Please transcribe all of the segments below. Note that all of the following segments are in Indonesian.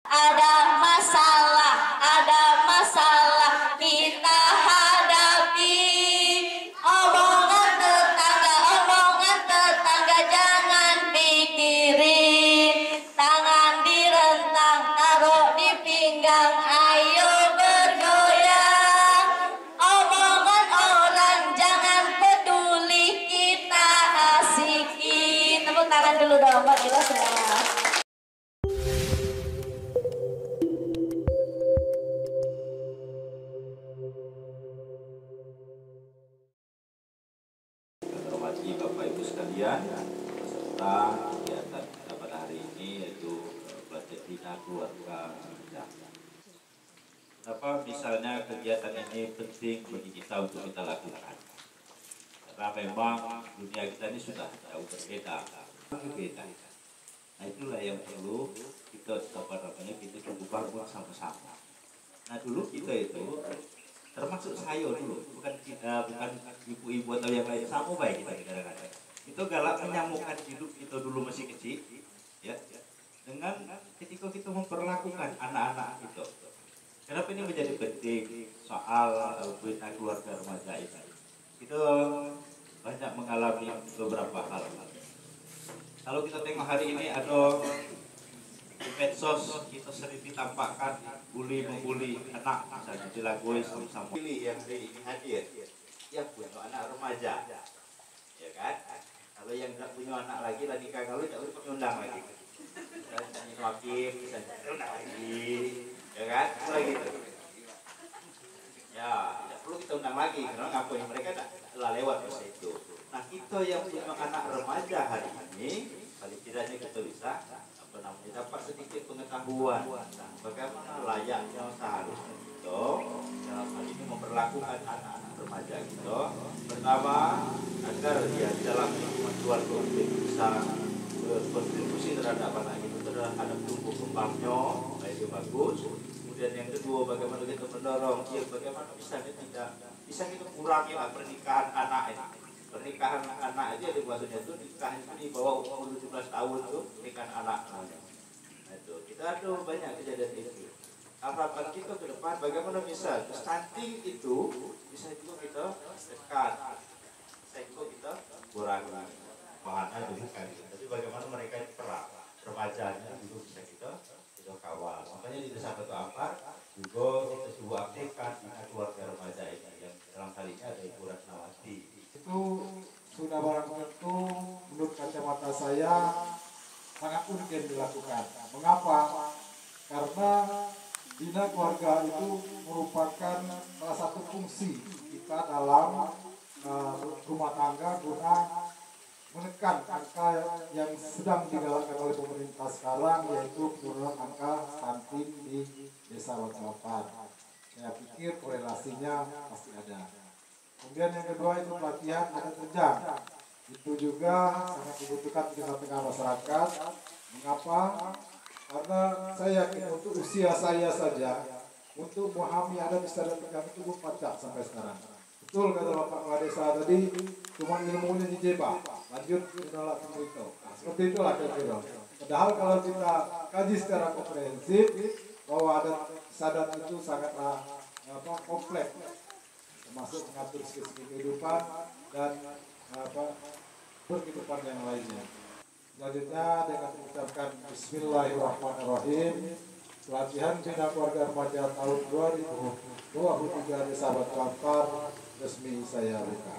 ada masalah kita hadapi. Omongan tetangga jangan pikirin. Tangan direntang, taruh di pinggang, ayo bergoyang. Omongan orang jangan peduli, kita asikin. Tepuk tangan dulu dong buat kita semua. Bapak Ibu sekalian, peserta kegiatan kita pada hari ini yaitu Pelajar Bina Keluarga Remaja. Kenapa misalnya kegiatan ini penting bagi kita untuk kita lakukan? Karena memang dunia kita ini sudah jauh berbeda. Nah itulah yang perlu kita kita bangun sama-sama. Nah dulu kita itu termasuk saya dulu, bukan ibu-ibu atau yang lain, sama baik kita kadang-kadang. Itu galak menyambungkan hidup kita dulu masih kecil, ya, dengan ketika kita memperlakukan anak-anak itu. Kenapa ini menjadi penting soal bina keluarga remaja ini? Kita banyak mengalami beberapa hal. Kalau kita tengok hari ini ada di medsos kita sering ditampakkan membuli anak, misalnya dilagoi sama-sama. Pilih yang hari ini hadir, ya punya anak remaja, ya kan? Kalau yang tidak punya anak lagi nikah kalau tidak boleh undang lagi. Misalnya wakil, misalnya undang lagi, ya kan? Itu lagi itu. Ya, tidak perlu kita undang lagi, karena ngapain mereka telah lewat masa itu. Nah kita yang punya anak remaja hari ini, paling tidaknya kita bisa dapat sedikit pengetahuan bagaimana layaknya seharusnya kita dalam hal ini memperlakukan anak-anak remaja kita. Pertama, agar dia di dalam lingkungan keluarga bisa berkontribusi terhadap anak itu terhadap tumbuh kembangnya baik bagus. Kemudian yang kedua, bagaimana kita mendorong dia bagaimana bisa kita kurangi pernikahan anak ini. Pernikahan anak aja di maksudnya itu nikah di bawah umur 17 tahun itu nikahan anak. Nah, itu kita ada banyak kejadian itu. Harapan kita ke depan bagaimana bisa stunting itu bisa juga kita tekan, bisa juga kita kurangi. Bahana itu bukan, tapi bagaimana mereka perang remajanya juga bisa kita kawal. Makanya di desa Batu Ampar juga kita coba aktifkan keluarga remaja ini yang dalam hal ini ada Ibu Ratnawati. Itu sudah barang tentu menurut kacamata saya sangat urgen dilakukan. Mengapa? Karena bina keluarga itu merupakan salah satu fungsi kita dalam rumah tangga guna menekan angka yang sedang digalakkan oleh pemerintah sekarang, yaitu penurunan angka stunting di desa Batu Ampar. Saya pikir korelasinya pasti ada. Kemudian yang kedua itu pelatihan adat terjang. Itu juga sangat dibutuhkan di tengah-tengah masyarakat. Mengapa? Karena saya yakin untuk usia saya saja, untuk memahami adat istiadat terjang itu belum pacak sampai sekarang. Betul kata Bapak Kepala Desa tadi, cuma ilmunya dijebak, lanjut menolak itu. Nah, seperti itulah kira-kira. Padahal kalau kita kaji secara komprehensif, bahwa adat istiadat itu sangatlah kompleks, termasuk mengatur segi kehidupan dan berkehidupan yang lainnya. Selanjutnya dengan mengucapkan Bismillahirrahmanirrahim, pelatihan bina keluarga remaja tahun 2023 Desa Batu Ampar resmi saya buka.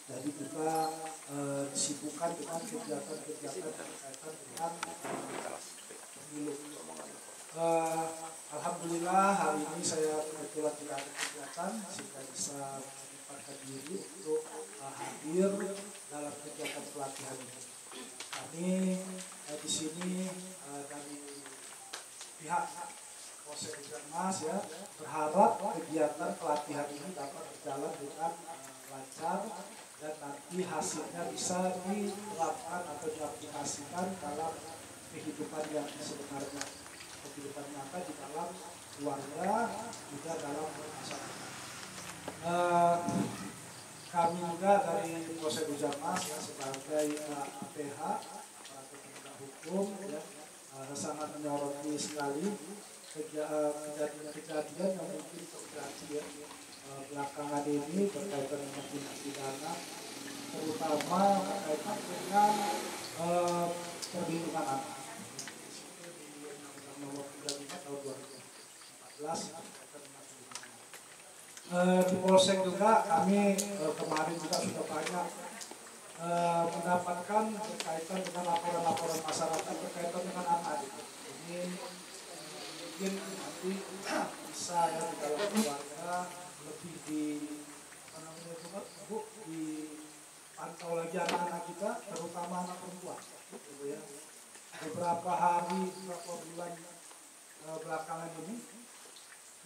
Jadi kita disibukkan dengan kegiatan-kegiatan berkaitan dengan pemilu. Alhamdulillah hari ini saya kebetulan tidak ada kegiatan sehingga bisa menyempatkan diri untuk hadir dalam kegiatan pelatihan ini. Kami di sini dari pihak Polsek Mas ya berharap kegiatan pelatihan ini dapat berjalan dengan lancar dan nanti hasilnya bisa diterapkan atau diaplikasikan dalam kehidupan yang sebenarnya, kehidupan nyata di dalam keluarga juga dalam masyarakat. Kami juga dari Polsek Mas ya sebagai APH, para penegak hukum hukum ya, sangat menyoroti sekali kejadian-kejadian yang mungkin terjadi ya, belakangan ini berkaitan dengan tindak pidana, terutama berkaitan dengan perlindungan anak. Di Undang-Undang Nomor 35 Tahun 2014 berkaitan dengan perlindungan anak. Di Polsek juga kami kemarin juga sudah banyak mendapatkan berkaitan dengan laporan-laporan masyarakat berkaitan dengan anak. Ini mungkin nanti bisa ya di dalam keluarga lebih dipantau lagi anak-anak kita, terutama anak perempuan. Gitu ya. Beberapa hari, beberapa bulan belakangan ini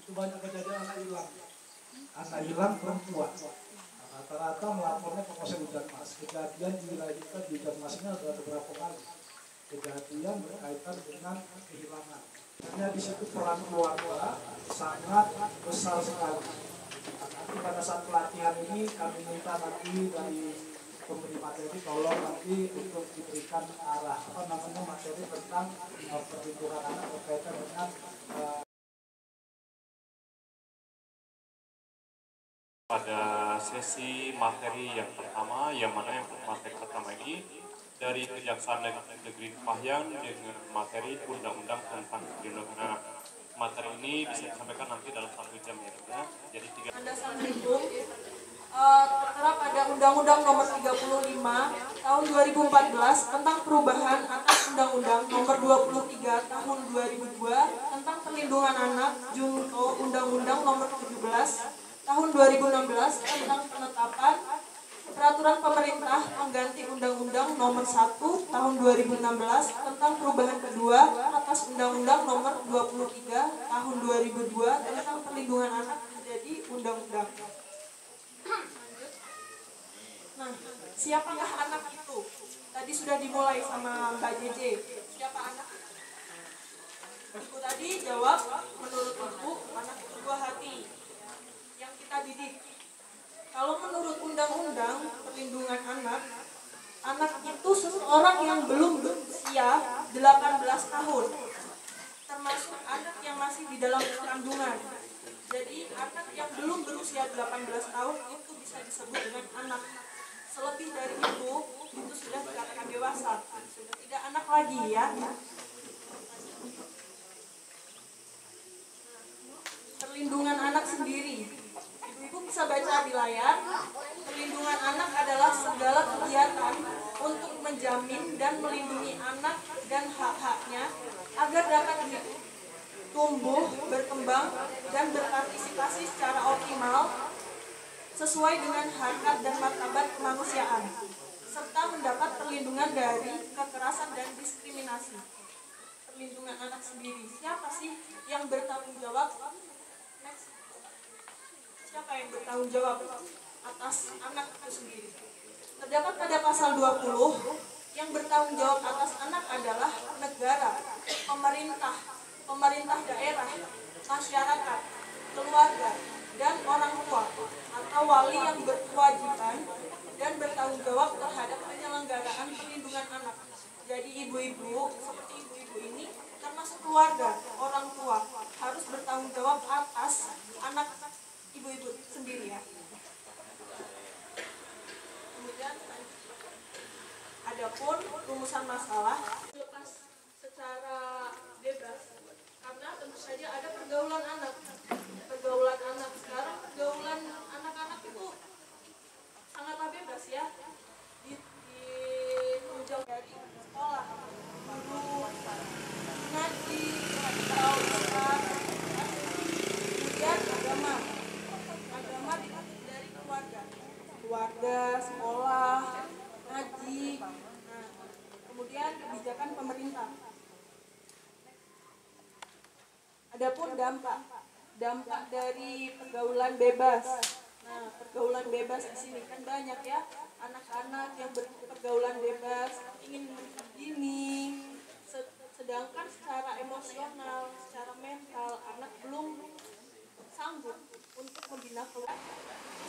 itu banyak kejadian anak hilang perempuan. Rata-rata melapornya ke Polsek Hujanmas. Kejadian di wilayah kita di Hujanmas ini ada beberapa kali kejadian berkaitan dengan kehilangan. Hanya di situ peran keluarga sangat besar sekali. Nanti pada saat pelatihan ini kami minta nanti dari pemberi materi tolong nanti untuk diberikan materi tentang perlindungan anak berkaitan dengan pada sesi materi yang pertama, yang mana yang materi pertama ini dari Kejaksaan Negeri Kepahyang dengan materi undang-undang tentang perlindungan anak. Materi ini bisa disampaikan nanti dalam 1 jam ya. Jadi 3. Landasan hukum tertera pada Undang-Undang Nomor 35 Tahun 2014 tentang perubahan atas Undang-Undang Nomor 23 Tahun 2002 tentang perlindungan anak, junto Undang-Undang Nomor 17 Tahun 2016 tentang penetapan Peraturan Pemerintah pengganti Undang-Undang Nomor 1 Tahun 2016 tentang perubahan kedua atas Undang-Undang Nomor 23 Tahun 2002 tentang perlindungan anak menjadi undang-undang. Nah, siapakah anak itu? Tadi sudah dimulai sama Mbak JJ. Siapa anak? Ibu tadi jawab, menurut Ibu, anak itu buah hati yang kita didik. Kalau menurut Undang-Undang Perlindungan Anak, anak itu seseorang yang belum berusia 18 tahun, termasuk anak yang masih di dalam kandungan. Jadi anak yang belum berusia 18 tahun itu bisa disebut dengan anak. Selebih dari itu sudah dikatakan dewasa, sudah tidak anak lagi ya. Perlindungan anak sendiri. Ibu bisa baca di layar. Perlindungan anak adalah segala kegiatan untuk menjamin dan melindungi anak dan hak-haknya agar dapat tumbuh, berkembang, dan berpartisipasi secara optimal sesuai dengan harkat dan martabat kemanusiaan, serta mendapat perlindungan dari kekerasan dan diskriminasi. Perlindungan anak sendiri. Siapa sih yang bertanggung jawab? Next. Siapa yang bertanggung jawab atas anak itu sendiri? Terdapat pada pasal 20, yang bertanggung jawab atas anak adalah negara, pemerintah daerah, masyarakat, keluarga, dan orang tua atau wali yang berkewajiban dan bertanggung jawab terhadap penyelenggaraan perlindungan anak. Jadi ibu-ibu, seperti ibu-ibu ini, termasuk keluarga, orang tua, harus bertanggung jawab atas anak ibu-ibu sendiri ya. Kemudian adapun rumusan masalah lepas secara bebas karena tentu saja ada pergaulan anak. Pergaulan anak sekarang, pergaulan anak-anak itu sangatlah bebas ya. Dijauh dari sekolah, guru, ngaji, ustaz, kemudian agama dari keluarga, sekolah, ngaji, kemudian kebijakan pemerintah. Adapun dampak dari pergaulan bebas. Nah, pergaulan bebas di sini kan banyak ya, anak-anak yang berpergaulan bebas ingin begini, sedangkan secara emosional, secara mental anak belum sanggup untuk membina keluarga.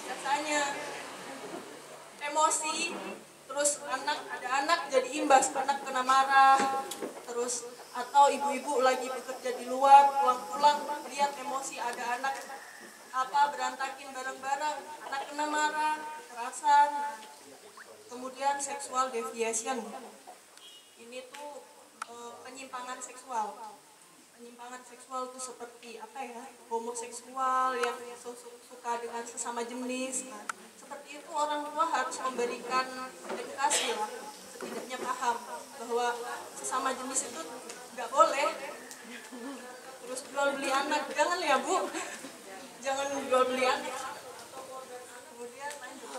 Biasanya emosi, terus ada anak jadi imbas, anak kena marah, atau ibu-ibu lagi bekerja di luar, pulang-pulang lihat emosi ada anak berantakin barang-barang, anak kena marah, kekerasan, kemudian sexual deviation. Ini tuh penyimpangan seksual. Penyimpangan seksual itu seperti homoseksual yang suka dengan sesama jenis. Nah, seperti itu orang tua harus memberikan edukasi lah, setidaknya paham bahwa sesama jenis itu nggak boleh. Terus jual beli anak, jangan ya Bu, jangan jual beli anak. Kemudian lanjut,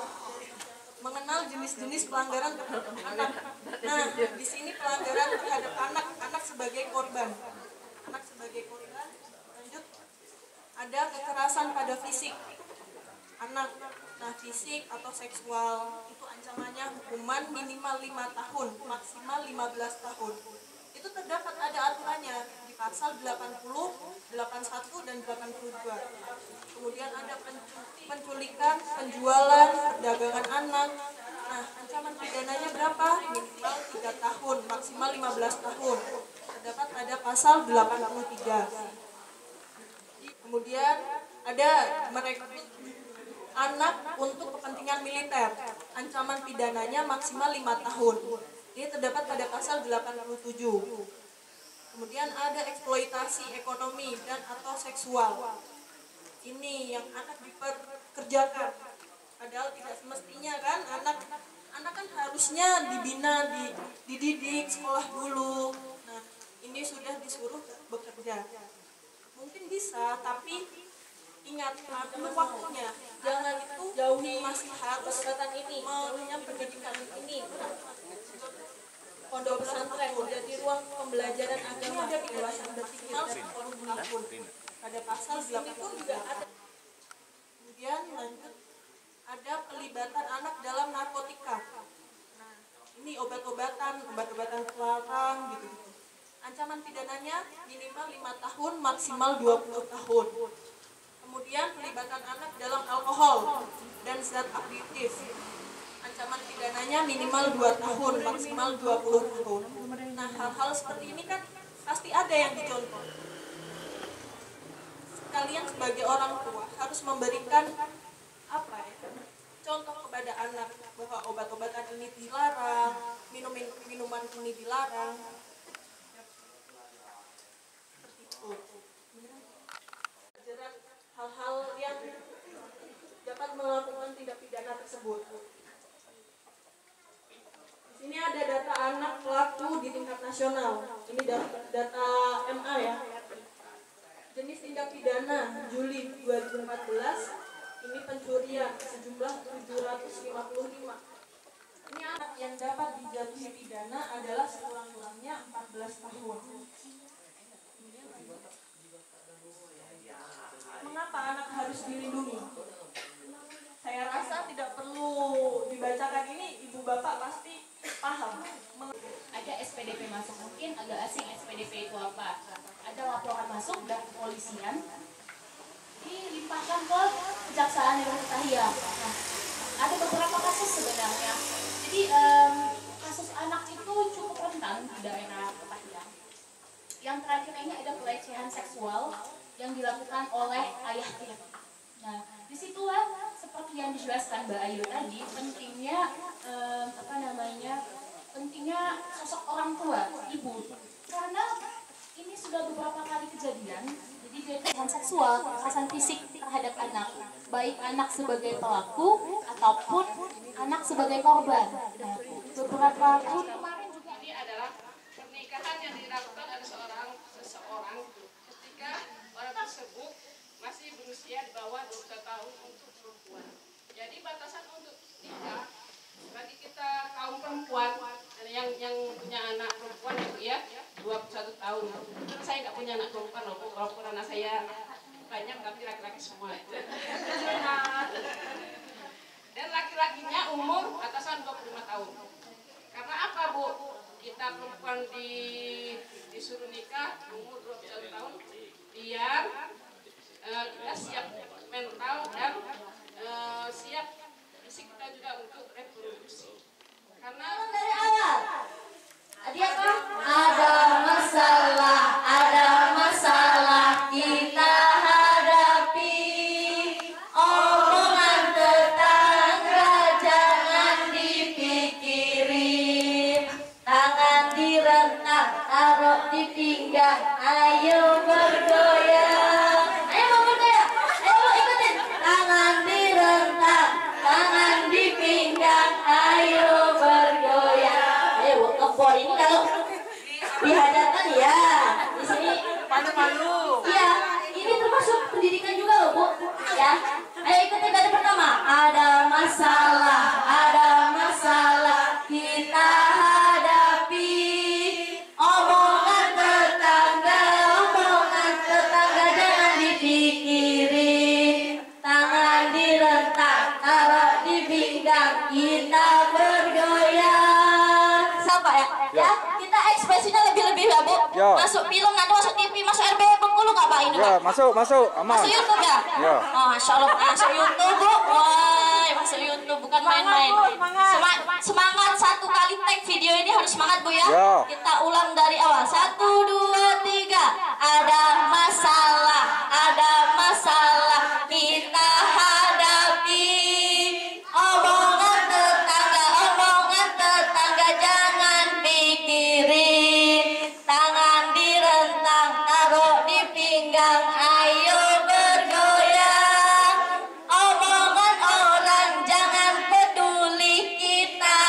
mengenal jenis-jenis pelanggaran terhadap anak. Nah, di sini pelanggaran terhadap anak sebagai korban. Anak sebagai korban. Lanjut, ada kekerasan pada fisik anak. Nah, fisik atau seksual itu ancamannya hukuman minimal 5 tahun, maksimal 15 tahun. Itu terdapat ada aturannya di pasal 80, 81 dan 82. Kemudian ada penculikan, penjualan, perdagangan anak. Nah, ancaman pidananya berapa? Minimal 3 tahun, maksimal 15 tahun. Terdapat pada pasal 83. Kemudian ada merekrut anak untuk kepentingan militer. Ancaman pidananya maksimal 5 tahun. Ini terdapat pada pasal 87. Kemudian ada eksploitasi ekonomi dan atau seksual. Ini yang anak diperkerjakan. Padahal tidak semestinya kan, anak kan harusnya dibina, dididik sekolah dulu. Nah, ini sudah disuruh bekerja. Mungkin bisa, tapi ingat waktunya. Jangan itu Jauhi masih harus pendekatan ini, jauhinya pendidikan ini. Pondok pesantren menjadi ruang pembelajaran agama dewasa berpikir dan 10 tahun. Pada pasal 8 itu juga ada. Kemudian lanjut, ada pelibatan anak dalam narkotika. Nah, ini obat-obatan terlarang gitu-gitu. Ancaman pidananya minimal 5 tahun, maksimal 20 tahun. Kemudian pelibatan anak dalam alkohol dan zat aktif. Ancaman pidananya minimal 2 tahun, maksimal 20 tahun. Nah, hal-hal seperti ini kan pasti ada yang dicontoh. Kalian sebagai orang tua harus memberikan contoh kepada anak bahwa obat-obatan ini dilarang, minuman ini dilarang. Seperti itu. Hal-hal yang dapat melakukan tindak pidana tersebut. Di sini ada data anak pelaku di tingkat nasional. Ini data MA ya. Jenis tindak pidana Juli 2014 ini pencurian sejumlah 755. Ini anak yang dapat dijatuhi pidana adalah sekurang-kurangnya 14 tahun. Mengapa anak harus dilindungi? Saya rasa tidak perlu dibacakan ini, ibu bapak pasti paham. Ada SPDP masuk, mungkin agak asing SPDP itu apa. Ada laporan masuk dari kepolisian, dilimpahkan ke Kejaksaan Negeri Tahiyang. Nah, ada beberapa kasus sebenarnya. Jadi kasus anak itu cukup rentan di daerah Tahiyang. Yang terakhir ini ada pelecehan seksual yang dilakukan oleh ayah tiri. Nah, disitulah seperti yang dijelaskan Mbak Ayu tadi, pentingnya pentingnya sosok orang tua, ibu. Karena ini sudah beberapa kali kejadian, jadi pelecehan seksual, kekerasan fisik terhadap anak, baik anak sebagai pelaku ataupun anak sebagai korban. Nah, beberapa tahun kemarin juga ini adalah pernikahan yang dilakukan oleh seseorang ketika orang tersebut masih berusia di bawah 21 tahun untuk perempuan. Jadi batasan untuk nikah bagi kita kaum perempuan yang punya anak perempuan itu ya 21 tahun. Saya nggak punya anak perempuan loh, walaupun anak saya banyak tapi laki-laki semua. Dan laki-lakinya umur batasan 25 tahun. Karena apa Bu? Kita perempuan disuruh nikah umur 21 tahun biar kita siap mental dan siap fisik kita juga untuk reproduksi. Karena dari awal. Ada apa? Ada masalah rentang, taruh di pinggang, ayo bergoyang. Ayo mau bergoyang, ayo mau ikutin. Tangan direntang, tangan di pinggang, ayo bergoyang. Ayo kebor ini kalau dihadapkan ya, di sini malu-malu. Iya, ini termasuk pendidikan juga loh Bu. Ya, ayo ikutin dari pertama. Ada masalah kita hadapi. Omongan tetangga jangan dipikirin. Tangan direntang, taruh di pinggang, kita bergoyang. Sama ya? Ya, kita ekspresinya lebih-lebih ya Bu. Ya. Masuk film, nanti masuk TV, masuk RB Bengkulu nggak Pak ini? Ya, Pak? masuk, aman. Masuk YouTube ya? Ya. Oh, Masya Allah, masuk YouTube Bu. Wah, masuk YouTube, bukan main-main. Semangat satu kali tag video ini harus semangat Bu ya. Ya. Kita ulang dari awal. 1, 2, 3. Ada masalah kita hadapi. Omongan tetangga jangan pikirin. Tangan direntang, taruh di pinggang, ayo bergoyang. Omongan orang jangan peduli, kita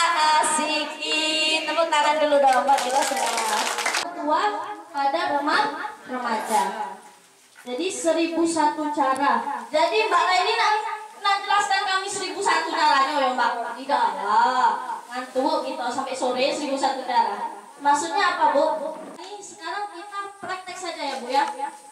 asikin. Tepuk tangan dulu dong Mbak Ila semua. Tua pada remaja. Jadi 1001 cara. Jadi Mbak Laini nak jelaskan kami 1001 caranya ya Mbak? Tidak lah. Ngantuk gitu sampai sore 1001 cara. Maksudnya apa Bu? Ini sekarang kita praktek saja ya Bu ya.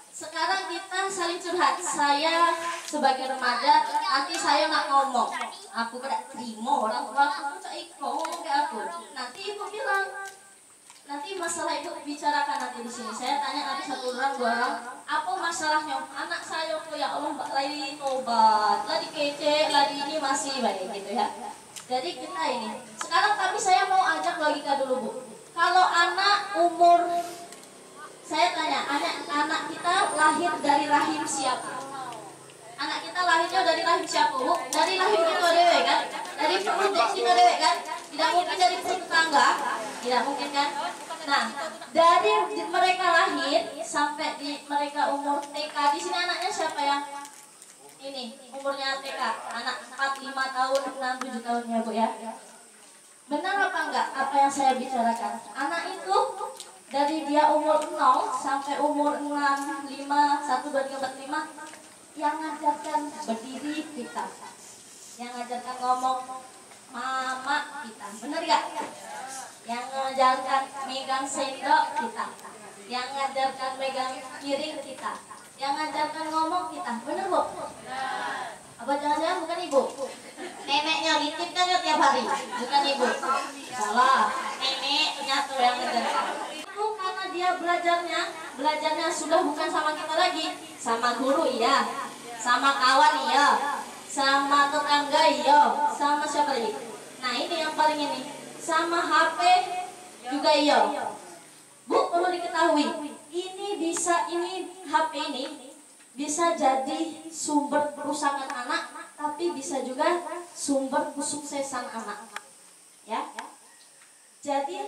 Sekarang kita saling curhat. Saya sebagai remaja, nanti saya nak ngomong. Aku tidak terima orang tua aku tak ikut ngomong ke aku. Nanti ibu bilang, nanti masalah itu bicarakan nanti di sini. Saya tanya nanti 1 orang 2 orang, apa masalahnya? Anak saya kok ya Allah Mbak Laili tobat, lagi kece, lagi ini masih baik gitu ya. Jadi kita ini. Sekarang saya mau ajak logika dulu Bu. Kalau anak umur, saya tanya, anak kita lahir dari rahim siapa? Anak kita lahirnya dari rahim siapa Bu? Dari rahim kita dewe kan? Dari perut kita dewe kan? Tidak mungkin dari perut tetangga, tidak mungkin kan? Nah, dari mereka lahir sampai mereka umur TK, di sini anaknya siapa ya? Ini umurnya TK, anak 4, 5 tahun, 6, 7 tahun ya Bu ya. Benar apa enggak apa yang saya bicarakan? Anak itu dari dia umur 0 sampai umur 6, 5, 1, 2, 3, 4, 5 yang ngajarkan berdiri kita, yang ngajarkan ngomong mama kita, bener gak? Yang ngajarkan megang sendok kita, yang ngajarkan megang piring kita, yang ngajarkan ngomong kita, bener Bu? Apa jangan-jangan bukan ibu? Neneknya ngintip kan ya tiap hari, bukan ibu? Salah, nenek ternyata yang ngajarkan. Itu karena dia belajarnya sudah bukan sama kita lagi, sama guru iya, sama kawan iya, sama tetangga iya, sama siapa lagi? Nah ini yang paling ini, sama HP juga iya. Bu perlu diketahui, ini HP ini bisa jadi sumber kerusakan anak, tapi bisa juga sumber kesuksesan anak. Ya, jadi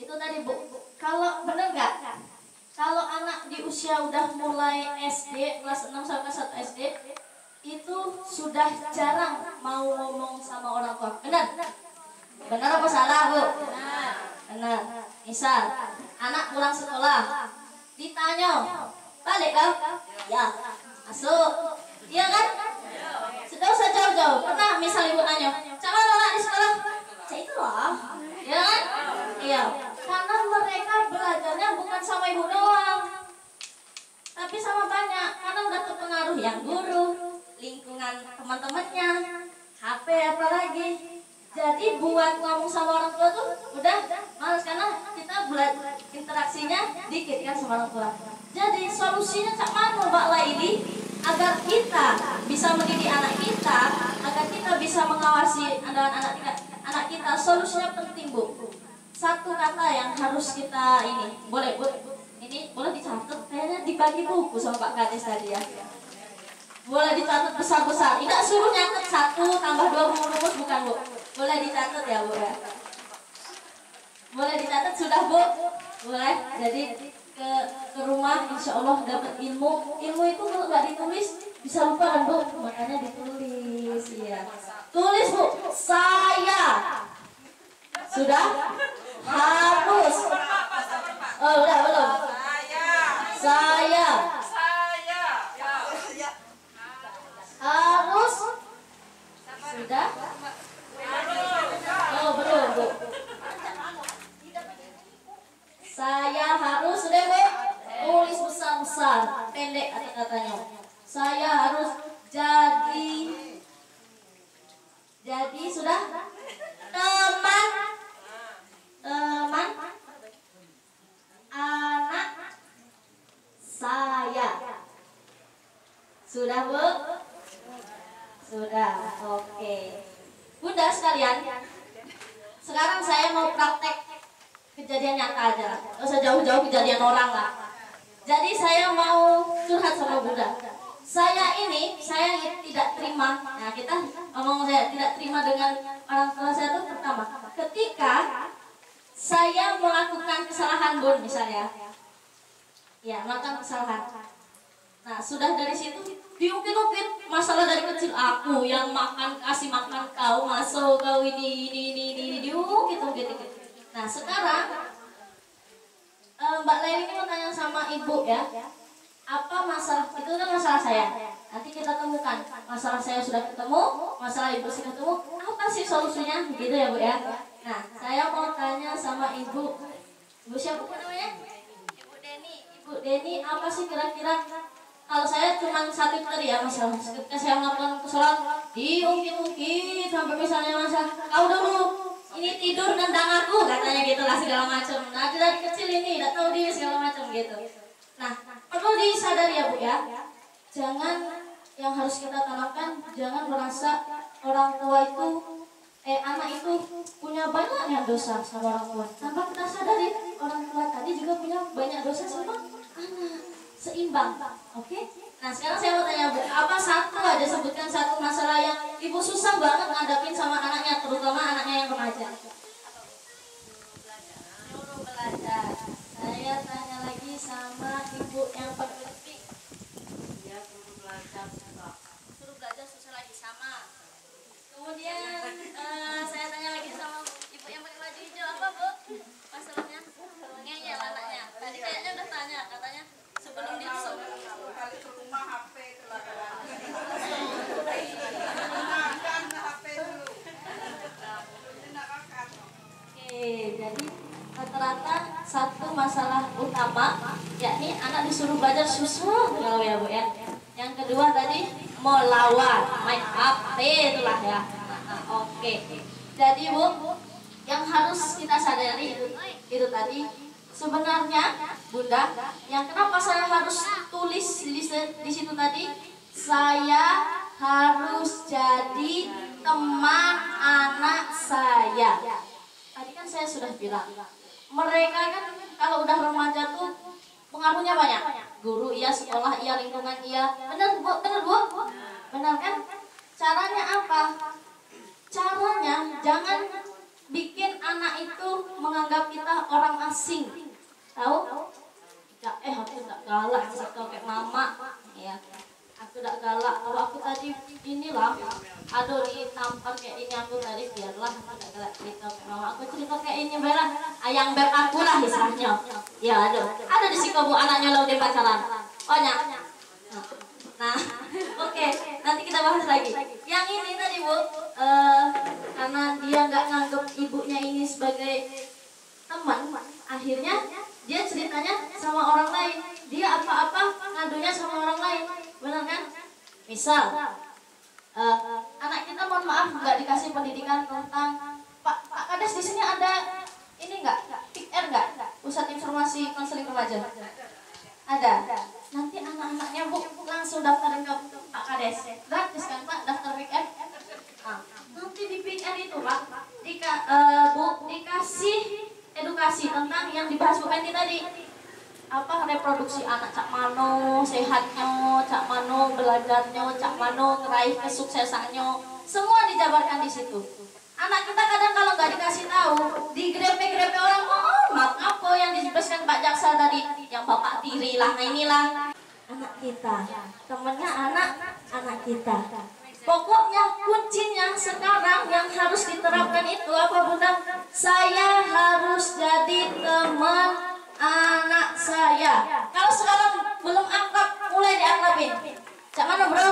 itu tadi Bu. Kalau bener nggak? Kalau anak di usia udah mulai SD, kelas 6 sampai 1 SD, itu sudah jarang mau ngomong sama orang tua. Benar? Benar apa salah Bu? Benar. Misal, anak pulang sekolah, ditanya, balik kau? Ya, masuk. Iya kan? Sudah usah jauh-jauh. Pernah misal ibu nanya, cak mana anak di sekolah? Cak itu lah. Iya kan? Iya. Karena mereka belajarnya bukan sama ibu doang, tapi sama banyak. Karena udah terpengaruh yang guru, lingkungan teman-temannya, HP apalagi. Jadi buat ngomong sama orang tua tuh udah males karena kita belajar interaksinya dikit kan sama orang tua. Jadi solusinya cak mana Mbak Laili agar kita bisa mendidik anak kita, agar kita bisa mengawasi anak kita. Solusinya penting Bu. Satu kata yang harus kita ini, boleh Bu? Ini boleh dicatat. Kayaknya dibagi buku sama Pak Kades tadi ya. Boleh dicatat besar-besar. Tidak suruh nyatet 1 tambah 2 rumus bukan Bu. Boleh dicatat ya Bu ya. Boleh dicatat sudah Bu? Boleh. Jadi ke rumah insya Allah dapat ilmu. Ilmu itu kalau nggak ditulis bisa lupa kan Bu? Makanya ditulis ya. Tulis Bu. Saya sudah harus. Oh udah belum? Saya harus sudah. Oh belum Bu. Saya harus sudah Bu. Tulis besar-besar, pendek kata-katanya. Saya harus jadi sudah teman anak saya. Sudah Bu? Sudah. Oke. Bunda sekalian, sekarang saya mau praktek kejadian nyata aja. Gak usah jauh-jauh kejadian orang lah. Jadi saya mau curhat sama Bunda. Saya tidak terima. Nah kita ngomong saya tidak terima dengan orang tua saya itu pertama. Ketika saya melakukan kesalahan Bun misalnya. Ya melakukan kesalahan. Nah sudah dari situ diungkit-ungkit masalah dari kecil aku yang kasih makan kau masuk kau ini diungkit-ungkit. Nah sekarang Mbak Leli ini mau tanya sama Ibu ya, apa masalah itu kan masalah saya. Nanti kita temukan masalah saya sudah ketemu, masalah Ibu sudah ketemu, apa sih solusinya gitu ya Bu ya. Nah saya mau tanya sama Ibu siapa namanya? Ibu Deni, apa sih kira-kira kalau saya cuma satu tadi ya masalah ketika saya melakukan kesalahan diungkit-ungkit sampai misalnya masalah kau dulu ini tidur nendang aku katanya gitu lah segala macam. Nah dari kecil ini tidak tahu diri segala macam gitu. Nah perlu disadari ya Bu ya, jangan yang harus kita tanamkan jangan merasa orang tua itu anak itu punya banyak dosa sama orang tua. Tanpa kita sadari orang tua tadi juga punya banyak dosa sama anak, seimbang. Oke? Nah sekarang saya mau tanya Bu, apa satu aja sebutkan satu masalah yang Ibu susah banget ngadapin sama anaknya, terutama anaknya yang remaja. Suruh belajar. Saya tanya lagi sama Ibu yang peneliti. Ya suruh belajar susah. Suruh belajar susah lagi sama. Kemudian saya tanya lagi sama Ibu yang pakai baju hijau apa Bu? Masalahnya ngeyel anaknya. Tadi kayaknya udah tanya, katanya sebelum dia kali ke rumah HP telah Oke, jadi rata-rata satu masalah utama yakni anak disuruh belajar susah kalau ya Bu ya. Yang kedua tadi mau lawan, main HP itulah ya. Oke. Jadi Bu, yang harus kita sadari itu tadi sebenarnya Bunda, yang kenapa saya harus tulis di situ tadi, saya harus jadi teman anak saya. Tadi kan saya sudah bilang, mereka kan kalau udah remaja tuh pengaruhnya banyak. Guru iya, sekolah iya, lingkungan iya. Benar Bu? Benar kan? Caranya apa? Caranya jangan bikin anak itu menganggap kita orang asing. Tahu? Aku tak galak sih kau kayak mama. Ya. Aku tak galak. Kalau aku tadi inilah, aduh ditampar kayak ini aku tadi biarlah aku tak galak cerita kayak mama. Aku cerita kayak ini belah. Ayang beb aku lah misalnya. Ya aduh. Ada di sini Bu anaknya lo di pacaran. Banyak. Nah, oke. Nanti kita bahas lagi. Yang ini tadi Bu, karena dia nggak nganggap ibunya ini sebagai teman, akhirnya dia ceritanya sama orang lain. Dia apa-apa ngadunya sama orang lain, benar kan? Misal, anak kita mohon maaf nggak dikasih pendidikan tentang Pak Kades di sini ada ini nggak? PR nggak? Pusat Informasi Konseling Remaja? Ada. Nanti anak-anaknya Bu langsung daftarin ke Pak Kades. Gratis kan Pak daftar PR? Nanti di PR itu Pak, Bu dikasih edukasi tentang yang dibahas Bu Penti tadi. Apa reproduksi anak, cak mano sehatnya, cak mano belajarnya, cak mano meraih kesuksesannya, semua dijabarkan di situ. Anak kita kadang kalau nggak dikasih tahu, digrepe-grepe orang, oh maaf apa yang dijelaskan Pak Jaksa tadi, yang bapak tiri lah, nah inilah anak kita, temennya anak kita. Pokoknya kuncinya sekarang yang harus diterapkan itu apa Bunda? Saya harus jadi teman anak saya. Kalau sekarang belum akrab, mulai diakrabin. Cak mana bro?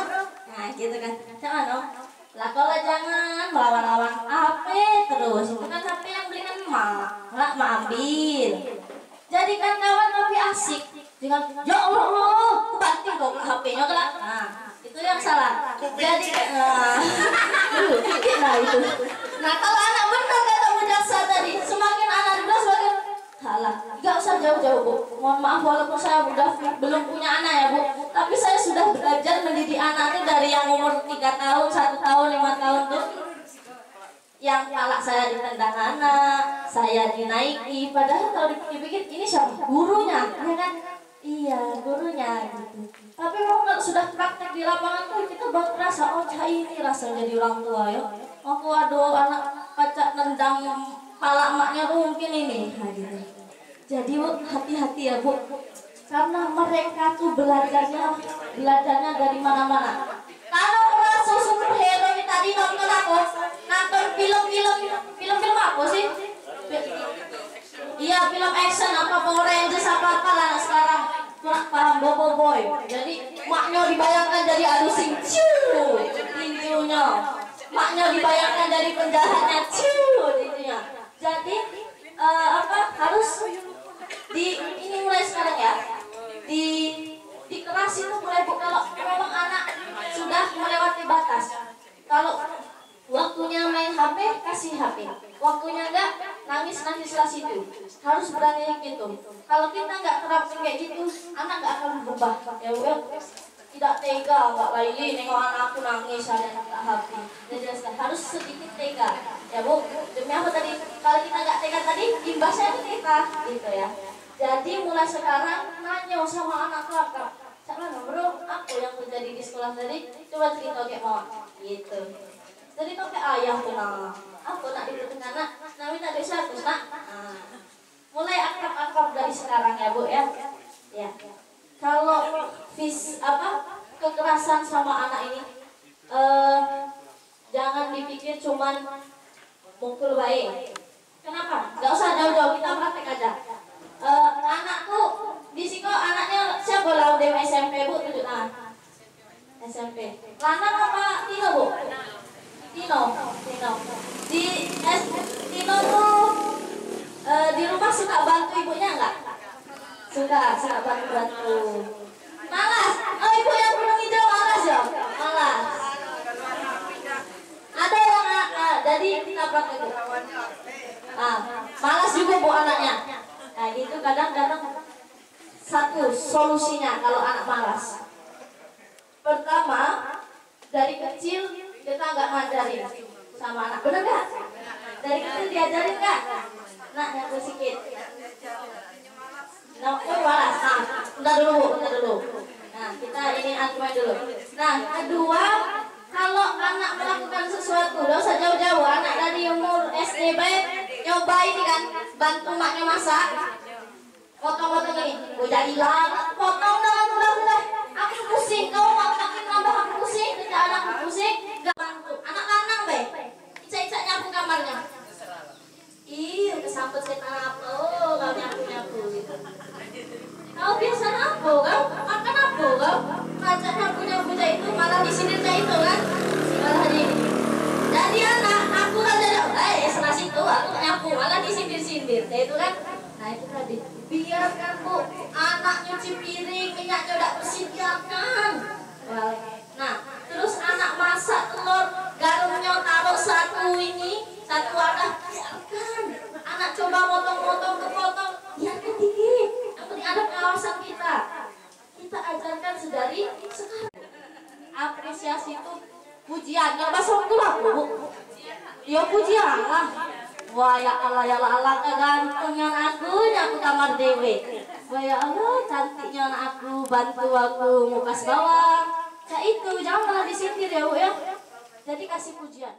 Nah gitu kan, cak mana? Lah kalau jangan melawan-lawan HP terus, itu kan HP yang belikan nggak ambil. Jadikan kawan tapi asik. Dengan ya Allah, banting kok HP-nya kelak. Nah, itu yang salah. Jadi nah itu. Nah kalau anak benar kata Bu Jaksa tadi, semakin anak muda semakin halah. Gak usah jauh-jauh Bu. Mohon maaf walaupun saya udah belum punya anak ya Bu, tapi saya sudah belajar mendidik anak itu dari yang umur 3 tahun, 1 tahun, 5 tahun tuh. Yang palak saya ditendang anak, saya dinaiki. Padahal kalau dipikir ini siapa? Gurunya, ya kan? Iya, gurunya gitu. Tapi kalau sudah praktek di lapangan tuh kita baru rasa oh ini rasa jadi orang tua ya. Aku aduh anak pacak nendang pala emaknya tuh mungkin ini. Nah, gitu. Jadi Bu, hati-hati ya Bu. Karena mereka tuh belajarnya dari mana-mana. Kalau merasa superhero ini tadi nonton apa? Nonton film apa sih? Iya, film action apa Power Rangers apa lah sekarang kurang paham Bobo Boy. Jadi maknya dibayangkan dari adu sing tinjunya. Maknya dibayangkan dari penjahatnya tinjunya. Jadi harus ini mulai sekarang ya. Dikerasin tuh mulai kalau memang anak sudah melewati batas. Kalau waktunya main HP, kasih HP. Waktunya enggak, nangis-nangislah situ. Harus berani gitu. Kalau kita enggak terapkan kayak gitu, anak enggak akan berubah. Ya tidak tega, enggak laili nengok anak aku nangis, ada anak tak HP. Jadi harus sedikit tega. Ya Bu, demi apa tadi? Kalau kita enggak tega tadi, imbasnya itu kita, gitu ya. Jadi mulai sekarang nanya sama anak kelakar. Mana bro, apa yang terjadi di sekolah tadi? Coba cerita kayak mau, gitu. Jadi tuh kayak ayah tuh nah, aku nak dibutuhkan anak, Nawi tak bisa terus nak. Mulai akrab dari sekarang ya Bu ya. Ya. Kalau kekerasan sama anak ini, jangan dipikir cuman mukul baik. Kenapa? Gak usah jauh-jauh, kita praktek aja. Anakku di sini anaknya siapa lah udah SMP Bu tunjuk tangan. SMP. Lanang apa Tino Bu? Tino. Tino tuh di rumah suka bantu ibunya enggak? Suka bantu. Malas. Oh ibu yang gunung hijau malas ya? Malas. Ada yang jadi kita praktek. Malas juga Bu anaknya. Nah itu kadang-kadang satu solusinya kalau anak malas. Pertama, dari kecil kita nggak ngajarin sama anak, bener nggak? Dari kecil diajarin nggak? Nah, yang sedikit. Nah, malas. Udah dulu. Nah, kita ini aturan dulu. Nah, kedua, kalau anak melakukan sesuatu, udah usah jauh-jauh. Anak dari umur SD nyoba ini kan, bantu maknya masak. Potong-potong ini, jadilah potong dengan mudah-mudah. Aku pusing, kau mau makin nambah aku pusing, kerjaan aku pusing, gak bantu. Anak lanang Ica-ica nyapu kamarnya. Ih, kesambet setan apa? Kau nyapu gitu. Kau biasa nyapu, kau makan apa kau? Ngajak nyapu itu malah disindirnya itu kan? Malah jadi anak, aku kan jadi, setelah situ aku nyapu malah disindir-sindir, itu kan? Nah itu tadi, biarkan Bu, anak nyuci piring, minyaknya udah bersediakan. Nah, terus anak masak telur, garumnya taruh satu wadah, biarkan. Anak coba motong-motong, kepotong, biarkan dikit. Yang penting ada pengawasan kita. Kita ajarkan sedari sekarang. Apresiasi itu pujian, yang bahasa waktu lah Bu. Ya pujian lah. Wah ya Allah kegantengnya aku kamar dewe. Wah ya Allah cantiknya aku, bantu aku ngupas bawang. Nah itu jangan malah disindir ya Bu ya. Jadi kasih pujian.